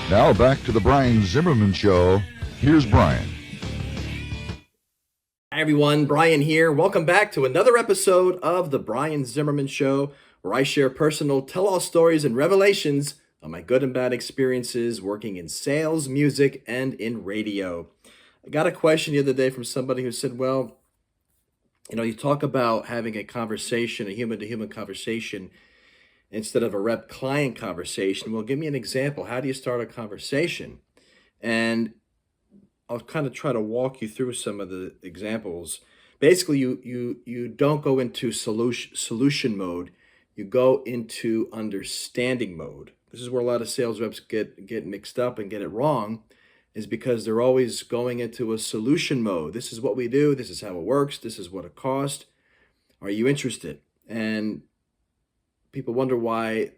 Now back to the Brian Zimmerman Show. Here's Brian. Hi everyone, Brian here. Welcome back to another episode of the Brian Zimmerman Show, where I share personal tell-all stories and revelations of my good and bad experiences working in sales, music, and in radio. I got a question the other day from somebody who said, well, you talk about having a conversation, a human-to-human conversation, instead of a rep-client conversation. Well, give me an example. How do you start a conversation? And I'll kind of try to walk you through some of the examples. Basically, you don't go into solution mode. You go into understanding mode. This is where a lot of sales reps get mixed up and get it wrong, is because they're always going into a solution mode. This is what we do. This is how it works. This is what it costs. Are you interested? And people wonder why,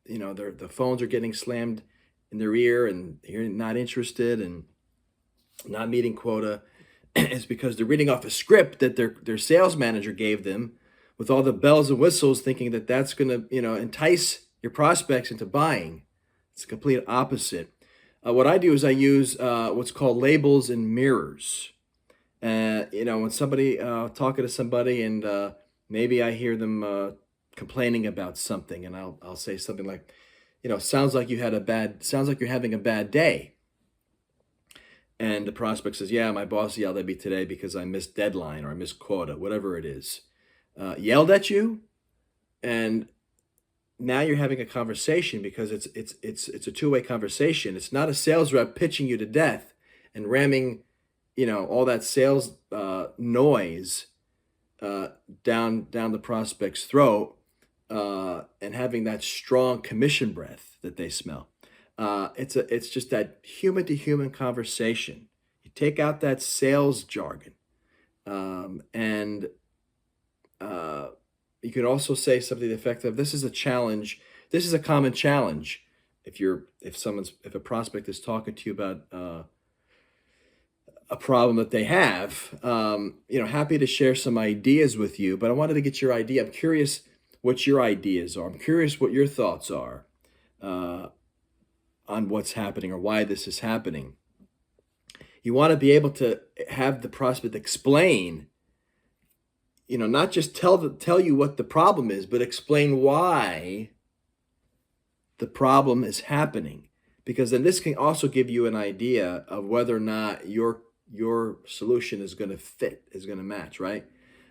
the phones are getting slammed in their ear and you're not interested and not meeting quota. Is because they're reading off a script that their sales manager gave them with all the bells and whistles, thinking that that's going to, entice your prospects into buying. It's the complete opposite. What I do is I use what's called labels and mirrors. When somebody talking to somebody and maybe I hear them complaining about something, and I'll say something like, sounds like you're having a bad day. And the prospect says, yeah, my boss yelled at me today because I missed deadline or I missed quota, whatever it is. Yelled at you, and now you're having a conversation because it's a two-way conversation. It's not a sales rep pitching you to death and ramming, all that sales noise down the prospect's throat, and having that strong commission breath that they smell. It's just that human to human conversation. You take out that sales jargon, and you could also say something effective. This is a challenge. This is a common challenge. If a prospect is talking to you about a problem that they have, happy to share some ideas with you. But I wanted to get your idea. I'm curious what your ideas are. I'm curious what your thoughts are on what's happening or why this is happening. You want to be able to have the prospect explain, not just tell you what the problem is, but explain why the problem is happening. Because then this can also give you an idea of whether or not your solution is going to fit, is going to match, right?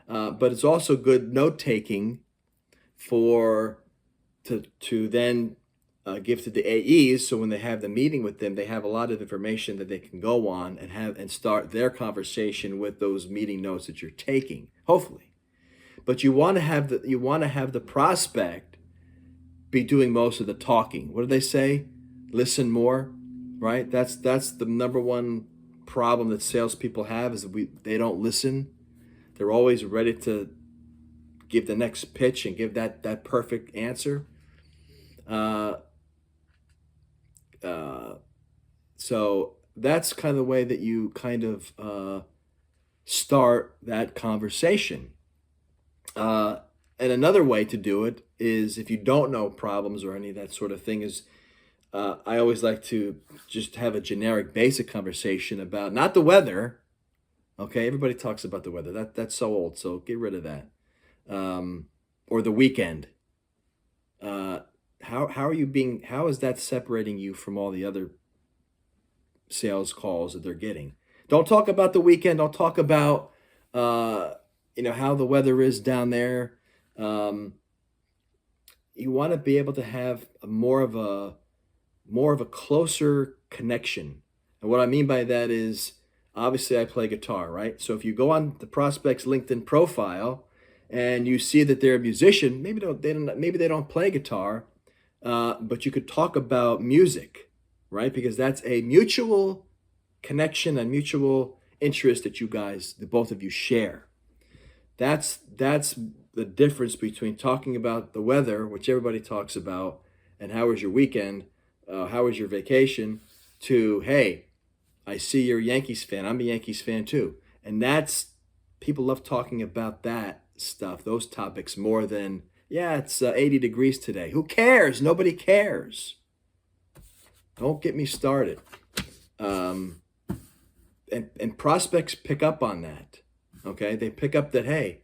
But it's also good note taking to then give to the AEs, so when they have the meeting with them, they have a lot of information that they can go on and start their conversation with those meeting notes that you're taking, hopefully. But you want to have the prospect be doing most of the talking. What do they say? Listen more, right? That's the number one problem that salespeople have, is they don't listen. They're always ready to give the next pitch and give that perfect answer. So that's kind of the way that you kind of start that conversation. And another way to do it is, if you don't know problems or any of that sort of thing, is I always like to just have a generic basic conversation about not the weather. Okay, everybody talks about the weather. That's so old, so get rid of that. Or the weekend. How is that separating you from all the other sales calls that they're getting? Don't talk about the weekend. Don't talk about how the weather is down there. You want to be able to have more of a closer connection. And what I mean by that is, obviously I play guitar, right? So if you go on the prospect's LinkedIn profile and you see that they're a musician, maybe they don't play guitar, but you could talk about music, right? Because that's a mutual connection and mutual interest that the both of you share. That's the difference between talking about the weather, which everybody talks about, and how was your weekend, how was your vacation, to, hey, I see you're a Yankees fan. I'm a Yankees fan too. And people love talking about that stuff, those topics, more than, yeah, it's 80 degrees today. Who cares? Nobody cares. Don't get me started. And prospects pick up on that. Okay, they pick up that, hey,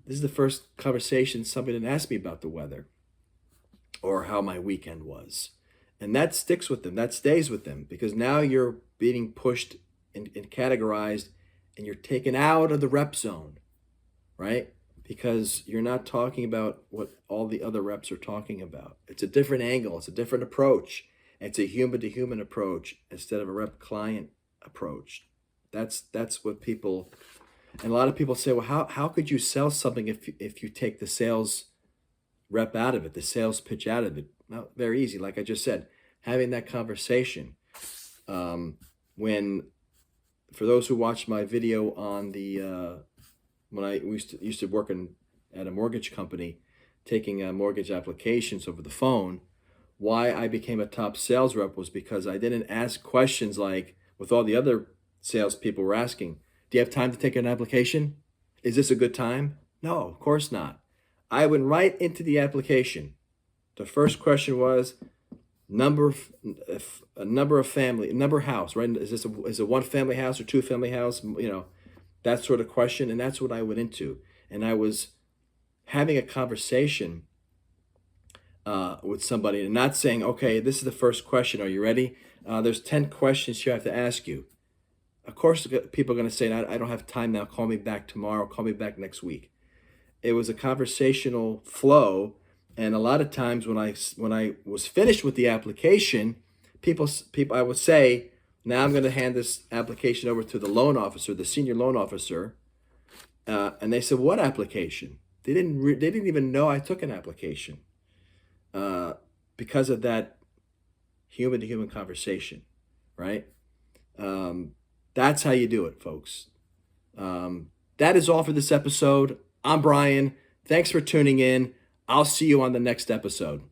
this is the first conversation somebody didn't ask me about the weather or how my weekend was. And that sticks with them, that stays with them, because now you're being pushed and categorized and you're taken out of the rep zone, right? Because you're not talking about what all the other reps are talking about. It's a different angle, it's a different approach. It's a human to human approach instead of a rep client approach. That's what people, and a lot of people say, well, how could you sell something if you take the sales rep out of it, the sales pitch out of it? Well, very easy. Like I just said, having that conversation. When, for those who watched my video on the, when I used to work at a mortgage company, taking mortgage applications over the phone, why I became a top sales rep was because I didn't ask questions like with all the other salespeople were asking. Do you have time to take an application? Is this a good time? No, of course not. I went right into the application. The first question was number of family, number house, right? Is a one family house or two family house? You know, that sort of question. And that's what I went into. And I was having a conversation with somebody and not saying, okay, this is the first question. Are you ready? There's 10 questions here I have to ask you. Of course, people are going to say, I don't have time now. Call me back tomorrow. Call me back next week. It was a conversational flow. And a lot of times when I was finished with the application, people I would say, now I'm going to hand this application over to the loan officer, the senior loan officer. And they said, what application? They didn't even know I took an application because of that human to human conversation, right? That's how you do it, folks. That is all for this episode. I'm Brian. Thanks for tuning in. I'll see you on the next episode.